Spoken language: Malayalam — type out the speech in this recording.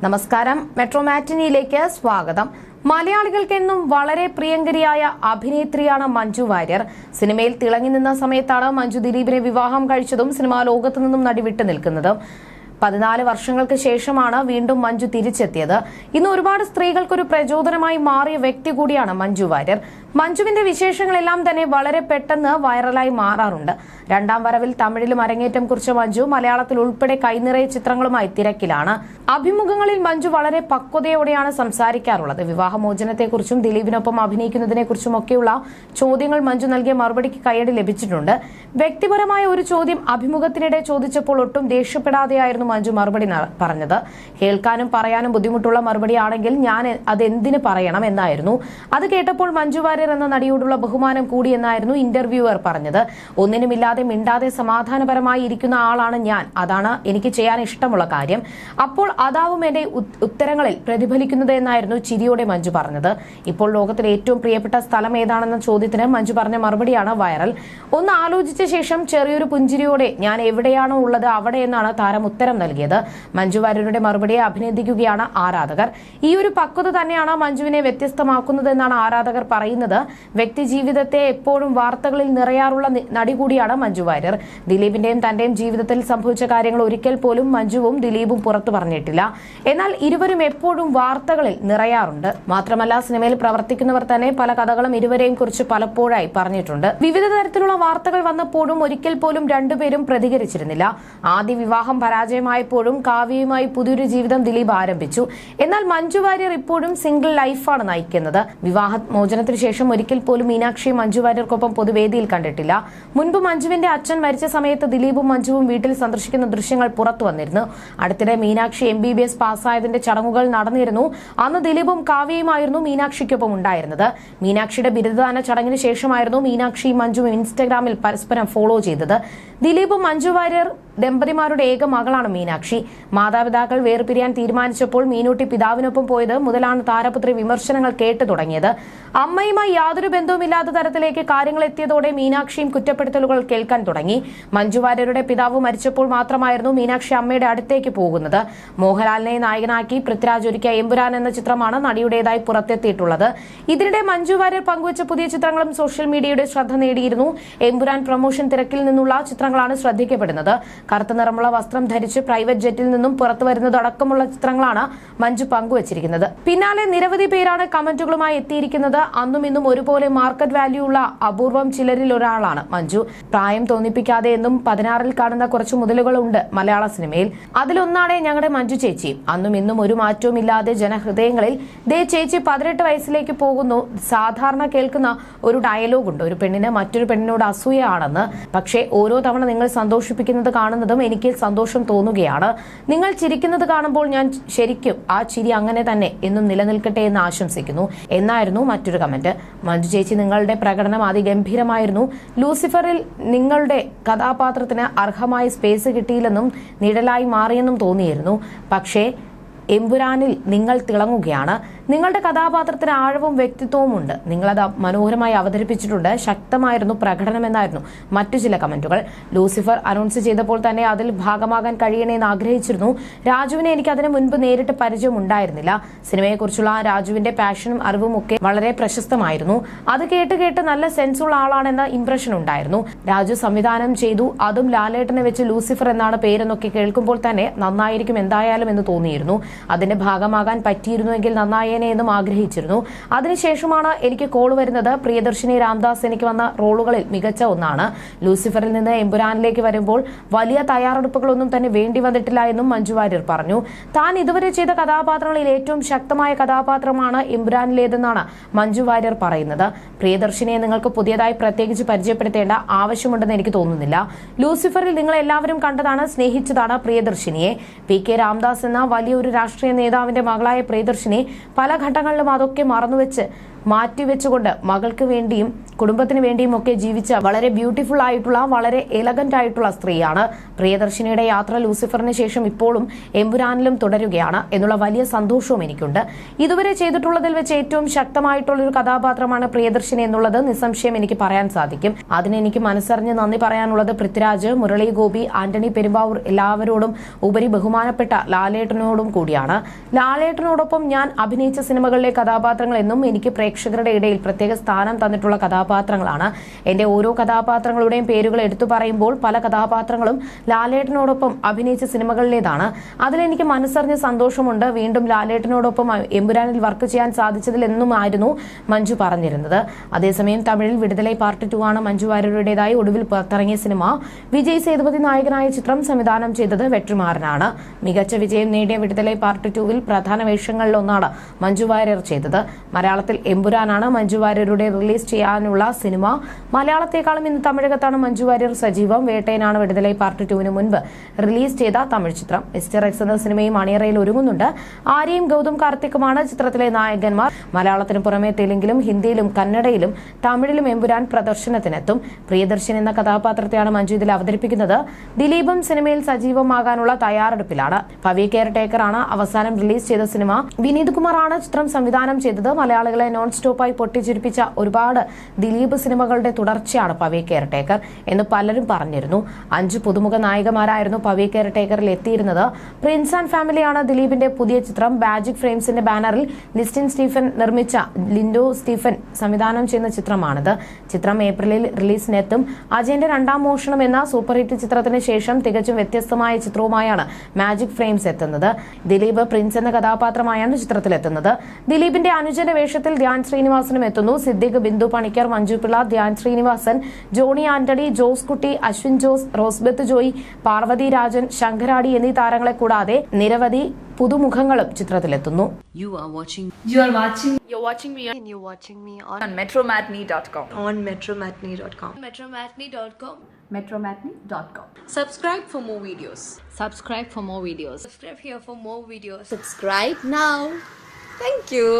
നമസ്കാരം. മെട്രോ മാറ്റിനിയിലേക്ക് സ്വാഗതം. മലയാളികൾക്കെന്നും വളരെ പ്രിയങ്കരിയായ അഭിനേത്രിയാണ് മഞ്ജു വാര്യർ. സിനിമയിൽ തിളങ്ങി നിന്ന സമയത്താണ് മഞ്ജു ദിലീപിനെ വിവാഹം കഴിച്ചതും സിനിമാ ലോകത്തു നിന്നും നടിവിട്ടു നിൽക്കുന്നതും. 14 വർഷങ്ങൾക്ക് ശേഷമാണ് വീണ്ടും മഞ്ജു തിരിച്ചെത്തിയത്. ഇന്ന് ഒരുപാട് സ്ത്രീകൾക്കൊരു പ്രചോദനമായി മാറിയ വ്യക്തി കൂടിയാണ് മഞ്ജു വാര്യർ. മഞ്ജുവിന്റെ വിശേഷങ്ങളെല്ലാം തന്നെ വളരെ പെട്ടെന്ന് വൈറലായി മാറാറുണ്ട്. രണ്ടാം വരവിൽ തമിഴിലും അരങ്ങേറ്റം കുറിച്ച മഞ്ജു മലയാളത്തിൽ ഉൾപ്പെടെ കൈനിറയ ചിത്രങ്ങളുമായി തിരക്കിലാണ്. അഭിമുഖങ്ങളിൽ മഞ്ജു വളരെ പക്വതയോടെയാണ് സംസാരിക്കാറുള്ളത്. വിവാഹമോചനത്തെക്കുറിച്ചും ദിലീപിനൊപ്പം അഭിനയിക്കുന്നതിനെക്കുറിച്ചും ഒക്കെയുള്ള ചോദ്യങ്ങൾ മഞ്ജു നൽകിയ മറുപടിക്ക് കയ്യടി ലഭിച്ചിട്ടുണ്ട്. വ്യക്തിപരമായ ഒരു ചോദ്യം അഭിമുഖത്തിനിടെ ചോദിച്ചപ്പോൾ ഒട്ടും ദേഷ്യപ്പെടാതെയായിരുന്നു മഞ്ജു മറുപടി പറഞ്ഞത്. കേൾക്കാനും പറയാനും ബുദ്ധിമുട്ടുള്ള മറുപടിയാണെങ്കിൽ ഞാൻ അതെന്തിന് പറയണം എന്നായിരുന്നു. അത് കേട്ടപ്പോൾ മഞ്ജു വാര്യർ എന്ന നടിയോടുള്ള ബഹുമാനം കൂടിയെന്നായിരുന്നു ഇന്റർവ്യൂവർ പറഞ്ഞത്. ഒന്നിനുമില്ലാതെ മിണ്ടാതെ സമാധാനപരമായി ഇരിക്കുന്ന ആളാണ് ഞാൻ. അതാണ് എനിക്ക് ചെയ്യാൻ ഇഷ്ടമുള്ള കാര്യം. അപ്പോൾ അതാവും എന്റെ ഉത്തരങ്ങളിൽ പ്രതിഫലിക്കുന്നത് എന്നായിരുന്നു ചിരിയോടെ മഞ്ജു പറഞ്ഞത്. ഇപ്പോൾ ലോകത്തിലെ ഏറ്റവും പ്രിയപ്പെട്ട സ്ഥലം ഏതാണെന്ന ചോദ്യത്തിന് മഞ്ജു പറഞ്ഞ മറുപടിയാണ് വൈറൽ. ഒന്ന് ആലോചിച്ച ശേഷം ചെറിയൊരു പുഞ്ചിരിയോടെ ഞാൻ എവിടെയാണോ ഉള്ളത് അവിടെ എന്നാണ് താരം ഉത്തരം നൽകിയത്. മഞ്ജു വാര്യരുടെ മറുപടിയെ അഭിനന്ദിക്കുകയാണ് ആരാധകർ. ഈ ഒരു പക്വത തന്നെയാണ് മഞ്ജുവിനെ വ്യത്യസ്തമാക്കുന്നതെന്നാണ് ആരാധകർ പറയുന്നത്. വ്യക്തി ജീവിതത്തെ എപ്പോഴും വാർത്തകളിൽ നിറയാറുള്ള നടി കൂടിയാണ് മഞ്ജു വാര്യർ. ദിലീപിന്റെയും തന്റെയും ജീവിതത്തിൽ സംഭവിച്ച കാര്യങ്ങൾ ഒരിക്കൽ പോലും മഞ്ജുവും ദിലീപും പുറത്തു പറഞ്ഞിട്ടില്ല. എന്നാൽ ഇരുവരും എപ്പോഴും വാർത്തകളിൽ നിറയാറുണ്ട്. മാത്രമല്ല സിനിമയിൽ പ്രവർത്തിക്കുന്നവർ തന്നെ പല കഥകളും ഇരുവരെയും കുറിച്ച് പലപ്പോഴായി പറഞ്ഞിട്ടുണ്ട്. വിവിധ തരത്തിലുള്ള വാർത്തകൾ വന്നപ്പോഴും ഒരിക്കൽ പോലും രണ്ടുപേരും പ്രതികരിച്ചിരുന്നില്ല. ആദ്യ വിവാഹം പരാജയമായപ്പോഴും കാവ്യയുമായി പുതിയൊരു ജീവിതം ദിലീപ് ആരംഭിച്ചു. എന്നാൽ മഞ്ജു വാര്യർ ഇപ്പോഴും സിംഗിൾ ലൈഫാണ് നയിക്കുന്നത്. വിവാഹമോചനത്തിന് ശേഷം ഒരിക്കൽ പോലും മീനാക്ഷി മഞ്ജു വാര്യർക്കൊപ്പം പൊതുവേദിയിൽ കണ്ടിട്ടില്ല. മുൻപ് മഞ്ജുവിന്റെ അച്ഛൻ മരിച്ച സമയത്ത് ദിലീപും മഞ്ജുവും വീട്ടിൽ സന്ദർശിക്കുന്ന ദൃശ്യങ്ങൾ പുറത്തു വന്നിരുന്നു. അടുത്തിടെ മീനാക്ഷി MBBS പാസ്സായതിന്റെ ചടങ്ങുകൾ നടന്നിരുന്നു. അന്ന് ദിലീപും കാവ്യയുമായിരുന്നു മീനാക്ഷിക്കൊപ്പം ഉണ്ടായിരുന്നത്. മീനാക്ഷിയുടെ ബിരുദദാന ചടങ്ങിന് ശേഷമായിരുന്നു മീനാക്ഷി മഞ്ജുവും ഇൻസ്റ്റഗ്രാമിൽ പരസ്പരം ഫോളോ ചെയ്തത്. ദിലീപും മഞ്ജു വാര്യർ ദമ്പതിമാരുടെ ഏക മകളാണ് മീനാക്ഷി. മാതാപിതാക്കൾ വേർപിരിയാൻ തീരുമാനിച്ചപ്പോൾ മീനൂട്ടി പിതാവിനൊപ്പം പോയത് മുതലാണ് താരപുത്രി വിമർശനങ്ങൾ കേട്ടു തുടങ്ങിയത്. അമ്മയുമായി യാതൊരു ബന്ധവുമില്ലാത്ത തരത്തിലേക്ക് കാര്യങ്ങൾ എത്തിയതോടെ മീനാക്ഷിയും കുറ്റപ്പെടുത്തലുകൾ കേൾക്കാൻ തുടങ്ങി. മഞ്ജു വാര്യരുടെ പിതാവ് മരിച്ചപ്പോൾ മാത്രമായിരുന്നു മീനാക്ഷി അമ്മയുടെ അടുത്തേക്ക് പോകുന്നത്. മോഹൻലാലിനെ നായകനാക്കി പൃഥ്വിരാജ് ഒരുക്കിയ എമ്പുരാൻ എന്ന ചിത്രമാണ് നടിയുടേതായി പുറത്തെത്തിയിട്ടുള്ളത്. ഇതിനിടെ മഞ്ജു വാര്യർ പങ്കുവച്ച പുതിയ ചിത്രങ്ങളും സോഷ്യൽ മീഡിയയുടെ ശ്രദ്ധ നേടിയിരുന്നു. എമ്പുരാൻ പ്രൊമോഷൻ തിരക്കിൽ നിന്നുള്ള ചിത്രങ്ങളാണ് ശ്രദ്ധിക്കപ്പെടുന്നത്. കറുത്ത നിറമുള്ള വസ്ത്രം ധരിച്ച് പ്രൈവറ്റ് ജെറ്റിൽ നിന്നും പുറത്തു വരുന്നതടക്കമുള്ള ചിത്രങ്ങളാണ് മഞ്ജു പങ്കുവച്ചിരിക്കുന്നത്. പിന്നാലെ നിരവധി പേരാണ് കമന്റുകളുമായി എത്തിയിരിക്കുന്നത്. അന്നും ഇന്നും ഒരുപോലെ മാർക്കറ്റ് വാല്യൂ ഉള്ള അപൂർവം ചിലരിൽ ഒരാളാണ് മഞ്ജു. പ്രായം തോന്നിപ്പിക്കാതെ എന്നും 16-ൽ കാണുന്ന കുറച്ച് മുതലുകളുണ്ട് മലയാള സിനിമയിൽ. അതിലൊന്നാണ് ഞങ്ങളുടെ മഞ്ജു ചേച്ചി. അന്നും ഇന്നും ഒരു മാറ്റവും ഇല്ലാതെ ജനഹൃദയങ്ങളിൽ ദേ ചേച്ചി 18 വയസ്സിലേക്ക് പോകുന്നു. സാധാരണ കേൾക്കുന്ന ഒരു ഡയലോഗ് ഉണ്ട്, ഒരു പെണ്ണിന് മറ്റൊരു പെണ്ണിനോട് അസൂയയാണെന്ന്. പക്ഷേ ഓരോ തവണ നിങ്ങൾ സന്തോഷിപ്പിക്കുന്നത് കാണുന്നതും എനിക്ക് സന്തോഷം തോന്നുകയാണ്. നിങ്ങൾ ചിരിക്കുന്നത് കാണുമ്പോൾ ഞാൻ ശരിക്കും ആ ചിരി അങ്ങനെ തന്നെ എന്നും നിലനിൽക്കട്ടെ എന്ന് ആശംസിക്കുന്നു എന്നായിരുന്നു മറ്റൊരു കമന്റ്. മഞ്ജു ചേച്ചി, നിങ്ങളുടെ പ്രകടനം അതിഗംഭീരമായിരുന്നു. ലൂസിഫറിൽ നിങ്ങളുടെ കഥാപാത്രത്തിന് അർഹമായ സ്പേസ് കിട്ടിയില്ലെന്നും നിഴലായി മാറിയെന്നും തോന്നിയിരുന്നു. പക്ഷേ എമ്പുരാനിൽ നിങ്ങൾ തിളങ്ങുകയാണ്. നിങ്ങളുടെ കഥാപാത്രത്തിന് ആഴവും വ്യക്തിത്വവും ഉണ്ട്. നിങ്ങളത് മനോഹരമായി അവതരിപ്പിച്ചിട്ടുണ്ട്. ശക്തമായിരുന്നു പ്രകടനമെന്നായിരുന്നു മറ്റു ചില കമന്റുകൾ. ലൂസിഫർ അനൗൺസ് ചെയ്തപ്പോൾ തന്നെ അതിൽ ഭാഗമാകാൻ കഴിയണമെന്ന് ആഗ്രഹിച്ചിരുന്നു. രാജുവിനെ എനിക്ക് അതിനു മുൻപ് നേരിട്ട് പരിചയം ഉണ്ടായിരുന്നില്ല. സിനിമയെക്കുറിച്ചുള്ള രാജുവിന്റെ പാഷനും അറിവും ഒക്കെ വളരെ പ്രശസ്തമായിരുന്നു. അത് കേട്ട് നല്ല സെൻസുള്ള ആളാണെന്ന ഇംപ്രഷൻ ഉണ്ടായിരുന്നു. രാജു സംവിധാനം ചെയ്തു, അതും ലാലേട്ടനെ വെച്ച് ലൂസിഫർ എന്നാണ് പേരെന്നൊക്കെ കേൾക്കുമ്പോൾ തന്നെ നന്നായിരിക്കും എന്തായാലും എന്ന് തോന്നിയിരുന്നു. അതിന്റെ ഭാഗമാകാൻ പറ്റിയിരുന്നുവെങ്കിൽ നന്നായേനെ എന്നും ആഗ്രഹിച്ചിരുന്നു. അതിനുശേഷമാണ് എനിക്ക് കോൾ വരുന്നത്. പ്രിയദർശിനി രാംദാസ് എനിക്ക് വന്ന റോളുകളിൽ മികച്ച ഒന്നാണ്. ലൂസിഫറിൽ നിന്ന് എമ്പുരാനിലേക്ക് വരുമ്പോൾ വലിയ തയ്യാറെടുപ്പുകളൊന്നും തന്നെ വേണ്ടി വന്നിട്ടില്ല എന്നും മഞ്ജു വാര്യർ പറഞ്ഞു. താൻ ഇതുവരെ ചെയ്ത കഥാപാത്രങ്ങളിൽ ഏറ്റവും ശക്തമായ കഥാപാത്രമാണ് എമ്പുരാനിലേതെന്നാണ് മഞ്ജു വാര്യർ പറയുന്നത്. പ്രിയദർശിനിയെ നിങ്ങൾക്ക് പുതിയതായി പ്രത്യേകിച്ച് പരിചയപ്പെടുത്തേണ്ട ആവശ്യമുണ്ടെന്ന് എനിക്ക് തോന്നുന്നില്ല. ലൂസിഫറിൽ നിങ്ങൾ എല്ലാവരും കണ്ടതാണ്, സ്നേഹിച്ചതാണ് പ്രിയദർശിനിയെ. PK രാംദാസ് എന്ന വലിയൊരു രാഷ്ട്രീയ നേതാവിന്റെ മകളായ പ്രിയദർശിനി പല ഘട്ടങ്ങളിലും അതൊക്കെ മറന്നുവെച്ച് മാറ്റിവെച്ചുകൊണ്ട് മകൾക്ക് വേണ്ടിയും കുടുംബത്തിന് വേണ്ടിയും ഒക്കെ ജീവിച്ച വളരെ ബ്യൂട്ടിഫുൾ ആയിട്ടുള്ള വളരെ എലഗന്റ് ആയിട്ടുള്ള സ്ത്രീയാണ്. പ്രിയദർശിനിയുടെ യാത്ര ലൂസിഫറിന് ശേഷം ഇപ്പോഴും എമ്പുരാനിലും തുടരുകയാണ് എന്നുള്ള വലിയ സന്തോഷവും എനിക്കുണ്ട്. ഇതുവരെ ചെയ്തിട്ടുള്ളതിൽ വെച്ച് ഏറ്റവും ശക്തമായിട്ടുള്ള ഒരു കഥാപാത്രമാണ് പ്രിയദർശിനി എന്നുള്ളത് നിസ്സംശയം എനിക്ക് പറയാൻ സാധിക്കും. അതിനെനിക്ക് മനസ്സറിഞ്ഞ് നന്ദി പറയാനുള്ളത് പൃഥ്വിരാജ്, മുരളി ഗോപി, ആന്റണി പെരുമ്പാവൂർ എല്ലാവരോടും ഉപരി ബഹുമാനപ്പെട്ട ലാലേട്ടനോടും കൂടിയാണ്. ലാലേട്ടനോടൊപ്പം ഞാൻ അഭിനയിച്ച സിനിമകളിലെ കഥാപാത്രങ്ങൾ എന്നും എനിക്ക് പ്രേക്ഷകരുടെ ഇടയിൽ പ്രത്യേക സ്ഥാനം തന്നിട്ടുള്ള കഥാപാത്രങ്ങളാണ്. എന്റെ ഓരോ കഥാപാത്രങ്ങളുടെയും പേരുകൾ എടുത്തു പറയുമ്പോൾ പല കഥാപാത്രങ്ങളും ലാലേട്ടനോടൊപ്പം അഭിനയിച്ച സിനിമകളിലേതാണ്. അതിലെനിക്ക് മനസ്സറിഞ്ഞ സന്തോഷമുണ്ട്. വീണ്ടും ലാലേട്ടനോടൊപ്പം എമ്പുരാനിൽ വർക്ക് ചെയ്യാൻ സാധിച്ചതിൽ എന്നുമായിരുന്നു മഞ്ജു പറഞ്ഞിരുന്നത്. അതേസമയം തമിഴിൽ വിടുതലൈ പാർട്ട് 2 ആണ് മഞ്ജു വാര്യരുടേതായി ഒടുവിൽ പുറത്തിറങ്ങിയ സിനിമ. വിജയ് സേതുപതി നായകനായ ചിത്രം സംവിധാനം ചെയ്തത് വെട്രിമാറനാണ്. മികച്ച വിജയം നേടിയ വിടുതലൈ പാർട്ട് 2 പ്രധാന വേഷങ്ങളിലൊന്നാണ് മഞ്ജു വാര്യർ ചെയ്തത്. മലയാളത്തിൽ എമ്പുരാനാണ് മഞ്ജു വാര്യരുടെ റിലീസ് ചെയ്യാനുള്ള സിനിമ. മലയാളത്തെക്കാളും ഇന്ന് തമിഴകത്താണ് മഞ്ജു വാര്യർ സജീവം. വേട്ടയനാണ് വിടുതലൈ പാർട്ട് 2 മുൻപ് റിലീസ് ചെയ്ത തമിഴ് ചിത്രം. മിസ്റ്റർ എക്സ് എന്ന സിനിമയും അണിയറയിൽ ഒരുങ്ങുന്നുണ്ട്. ആര്യയും ഗൗതം കാർത്തിക്കുമാണ് ചിത്രത്തിലെ നായകന്മാർ. മലയാളത്തിന് പുറമെ തെലുങ്കിലും ഹിന്ദിയിലും കന്നഡയിലും തമിഴിലും എമ്പുരാൻ പ്രദർശനത്തിനെത്തും. പ്രിയദർശൻ എന്ന കഥാപാത്രത്തെയാണ് മഞ്ജു ഇതിൽ അവതരിപ്പിക്കുന്നത്. ദിലീപും സിനിമയിൽ സജീവമാകാനുള്ള തയ്യാറെടുപ്പിലാണ്. പവി കെയർ ടേക്കറാണ് അവസാനം റിലീസ് ചെയ്ത സിനിമ. വിനീത് കുമാറാണ് ചിത്രം സംവിധാനം ചെയ്തത്. മലയാളികളെ നോൺ സ്റ്റോപ്പായി പൊട്ടിച്ചിരിപ്പിച്ച ഒരുപാട് ദിലീപ് സിനിമകളുടെ തുടർച്ചയാണ് പവി കെയർ ടേക്കർ എന്ന് പലരും പറഞ്ഞിരുന്നു. 5 പുതുമുഖ നായികമാരായിരുന്നു പവി കെയർ ടേക്കറിൽ എത്തിയിരുന്നത്. പ്രിൻസ് ആൻഡ് ഫാമിലിയാണ് ദിലീപിന്റെ പുതിയ ചിത്രം. മാജിക് ഫ്രെയിംസിന്റെ ബാനറിൽ ലിസ്റ്റിൻ സ്റ്റീഫൻ നിർമ്മിച്ച ലിൻഡോ സ്റ്റീഫൻ സംവിധാനം ചെയ്യുന്ന ചിത്രമാണിത്. ചിത്രം ഏപ്രിലിൽ റിലീസിനെത്തും. അജയന്റെ 2ാം മോഷണം എന്ന സൂപ്പർ ഹിറ്റ് ചിത്രത്തിന് ശേഷം തികച്ചും വ്യത്യസ്തമായ ചിത്രവുമായാണ് മാജിക് ഫ്രെയിംസ് എത്തുന്നത്. ദിലീപ് പ്രിൻസ് എന്ന കഥാപാത്രമായാണ് ചിത്രത്തിലെത്തുന്നത്. ദിലീപിന്റെ അനുജന്റെ വേഷത്തിൽ ധ്യാൻ ശ്രീനിവാസനും എത്തുന്നു. സിദ്ദിഖ്, ബിന്ദു പണിക്കർ, മഞ്ജു പിള്ള, ധ്യാൻ ശ്രീനിവാസൻ, ജോണി ആന്റണി, ജോസ് കുട്ടി, അശ്വിൻ ജോസ്, റോസ്ബത്ത് ജോയി, പാർവതി രാജൻ, ശങ്കരാടി എന്നീ താരങ്ങളെ കൂടാതെ നിരവധി പുതുമുഖങ്ങളും ചിത്രത്തിലെത്തുന്നു. You're watching me on metromatney.com. metromatney.com. Subscribe for more videos. Subscribe here for more videos. Subscribe now. Thank you.